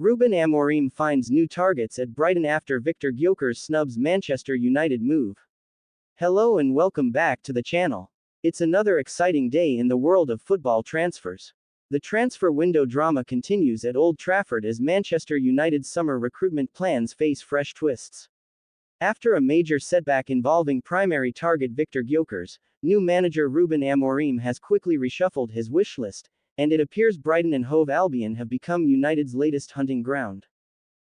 Ruben Amorim finds new targets at Brighton after Victor Gyökeres snubs Manchester United move. Hello and welcome back to the channel. It's another exciting day in the world of football transfers. The transfer window drama continues at Old Trafford as Manchester United's summer recruitment plans face fresh twists. After a major setback involving primary target Victor Gyökeres, new manager Ruben Amorim has quickly reshuffled his wish list, and it appears Brighton and Hove Albion have become United's latest hunting ground.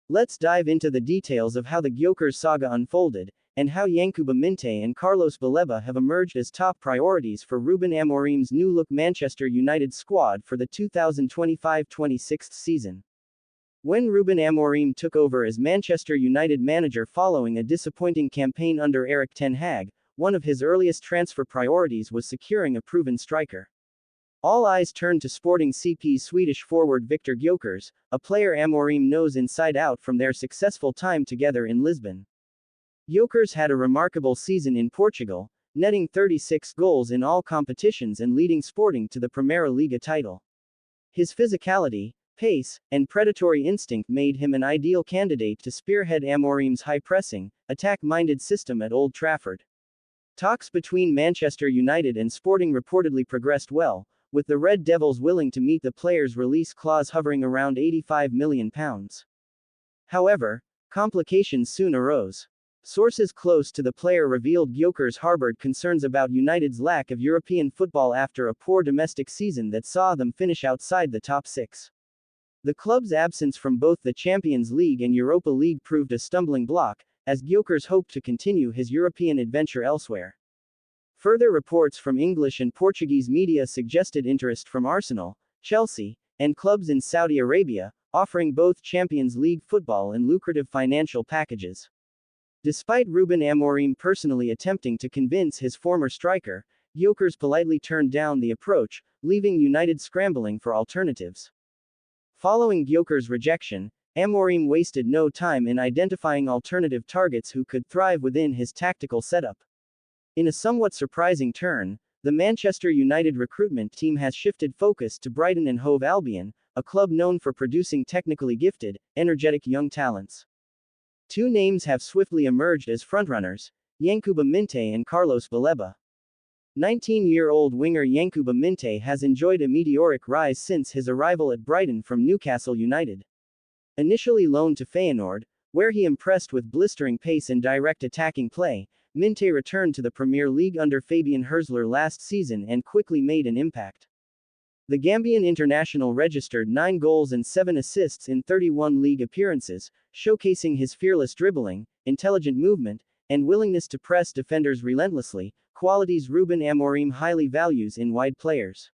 Let's dive into the details of how the Gyökeres saga unfolded, and how Yankuba Minteh and Carlos Baleba have emerged as top priorities for Ruben Amorim's new-look Manchester United squad for the 2025-26 season. When Ruben Amorim took over as Manchester United manager following a disappointing campaign under Erik ten Hag, one of his earliest transfer priorities was securing a proven striker. All eyes turned to Sporting CP's Swedish forward Victor Gyökeres, a player Amorim knows inside out from their successful time together in Lisbon. Gyökeres had a remarkable season in Portugal, netting 36 goals in all competitions and leading Sporting to the Primeira Liga title. His physicality, pace, and predatory instinct made him an ideal candidate to spearhead Amorim's high-pressing, attack-minded system at Old Trafford. Talks between Manchester United and Sporting reportedly progressed well, with the Red Devils willing to meet the player's release clause hovering around £85 million. However, complications soon arose. Sources close to the player revealed Gyökeres harbored concerns about United's lack of European football after a poor domestic season that saw them finish outside the top six. The club's absence from both the Champions League and Europa League proved a stumbling block, as Gyökeres hoped to continue his European adventure elsewhere. Further reports from English and Portuguese media suggested interest from Arsenal, Chelsea, and clubs in Saudi Arabia, offering both Champions League football and lucrative financial packages. Despite Ruben Amorim personally attempting to convince his former striker, Gyökeres politely turned down the approach, leaving United scrambling for alternatives. Following Gyökeres' rejection, Amorim wasted no time in identifying alternative targets who could thrive within his tactical setup. In a somewhat surprising turn, the Manchester United recruitment team has shifted focus to Brighton and Hove Albion, a club known for producing technically gifted, energetic young talents. Two names have swiftly emerged as frontrunners: Yankuba Minteh and Carlos Baleba. 19-year-old winger Yankuba Minteh has enjoyed a meteoric rise since his arrival at Brighton from Newcastle United. Initially loaned to Feyenoord, where he impressed with blistering pace and direct attacking play, Minteh returned to the Premier League under Fabian Herzler last season and quickly made an impact. The Gambian international registered 9 goals and 7 assists in 31 league appearances, showcasing his fearless dribbling, intelligent movement, and willingness to press defenders relentlessly, qualities Ruben Amorim highly values in wide players.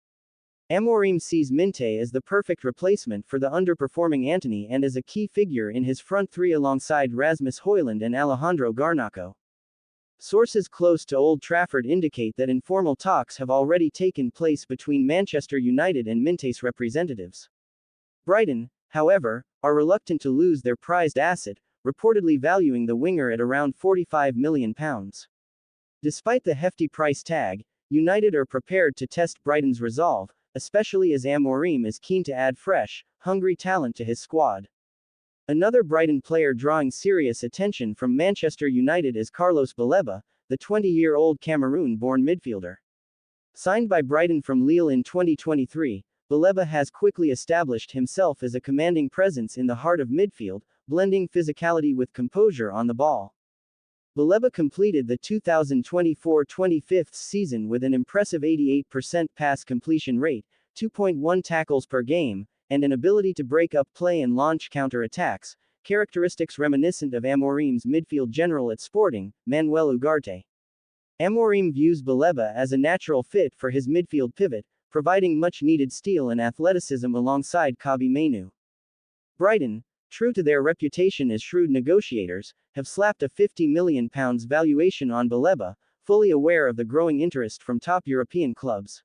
Amorim sees Minteh as the perfect replacement for the underperforming Antony and as a key figure in his front three alongside Rasmus Højlund and Alejandro Garnacho. Sources close to Old Trafford indicate that informal talks have already taken place between Manchester United and Minteh's representatives. Brighton, however, are reluctant to lose their prized asset, reportedly valuing the winger at around £45 million. Despite the hefty price tag, United are prepared to test Brighton's resolve, especially as Amorim is keen to add fresh, hungry talent to his squad. Another Brighton player drawing serious attention from Manchester United is Carlos Baleba, the 20-year-old Cameroon-born midfielder. Signed by Brighton from Lille in 2023, Baleba has quickly established himself as a commanding presence in the heart of midfield, blending physicality with composure on the ball. Baleba completed the 2024-25 season with an impressive 88% pass completion rate, 2.1 tackles per game, and an ability to break up play and launch counter-attacks, characteristics reminiscent of Amorim's midfield general at Sporting, Manuel Ugarte. Amorim views Baleba as a natural fit for his midfield pivot, providing much-needed steel and athleticism alongside Kobbie Mainoo. Brighton, true to their reputation as shrewd negotiators, have slapped a £50 million valuation on Baleba, fully aware of the growing interest from top European clubs.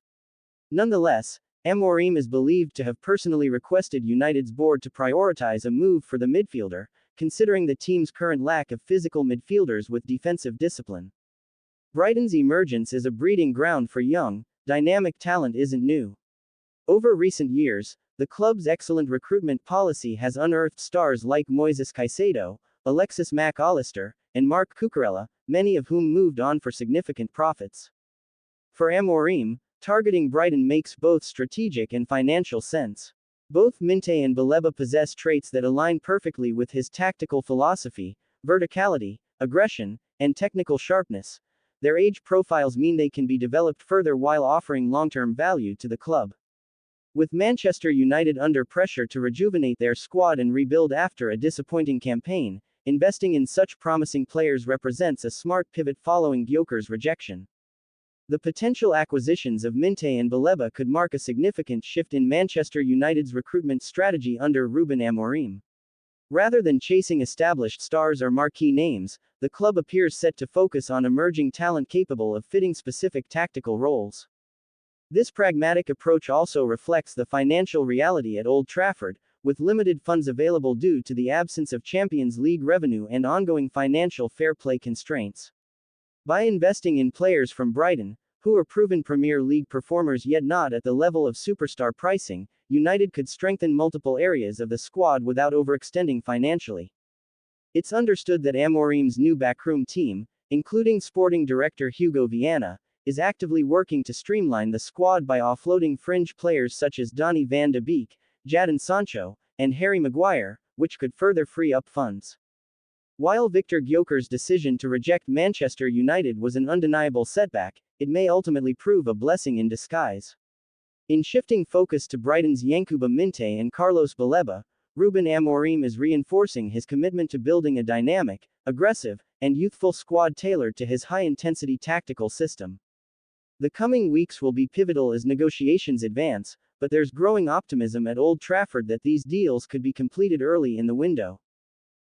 Nonetheless, Amorim is believed to have personally requested United's board to prioritize a move for the midfielder, considering the team's current lack of physical midfielders with defensive discipline. Brighton's emergence as a breeding ground for young, dynamic talent isn't new. Over recent years, The club's excellent recruitment policy has unearthed stars like Moises Caicedo, Alexis Mac Allister, and Marc Cucurella, many of whom moved on for significant profits. For Amorim, targeting Brighton makes both strategic and financial sense. Both Minteh and Baleba possess traits that align perfectly with his tactical philosophy: verticality, aggression, and technical sharpness. Their age profiles mean they can be developed further while offering long-term value to the club. With Manchester United under pressure to rejuvenate their squad and rebuild after a disappointing campaign, investing in such promising players represents a smart pivot following Gyökeres' rejection. The potential acquisitions of Minteh and Baleba could mark a significant shift in Manchester United's recruitment strategy under Ruben Amorim. Rather than chasing established stars or marquee names, the club appears set to focus on emerging talent capable of fitting specific tactical roles. This pragmatic approach also reflects the financial reality at Old Trafford, with limited funds available due to the absence of Champions League revenue and ongoing financial fair play constraints. By investing in players from Brighton, who are proven Premier League performers yet not at the level of superstar pricing, United could strengthen multiple areas of the squad without overextending financially. It's understood that Amorim's new backroom team, including sporting director Hugo Viana, is actively working to streamline the squad by offloading fringe players such as Donny van de Beek, Jadon Sancho, and Harry Maguire, which could further free up funds. While Victor Gyökeres' decision to reject Manchester United was an undeniable setback, it may ultimately prove a blessing in disguise. In shifting focus to Brighton's Yankuba Minteh and Carlos Baleba, Ruben Amorim is reinforcing his commitment to building a dynamic, aggressive, and youthful squad tailored to his high-intensity tactical system. The coming weeks will be pivotal as negotiations advance, but there's growing optimism at Old Trafford that these deals could be completed early in the window.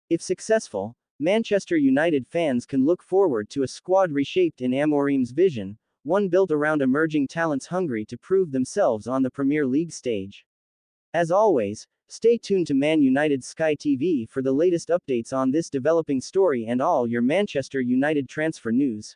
If successful, Manchester United fans can look forward to a squad reshaped in Amorim's vision, one built around emerging talents hungry to prove themselves on the Premier League stage. As always, stay tuned to Man United Sky TV for the latest updates on this developing story and all your Manchester United transfer news.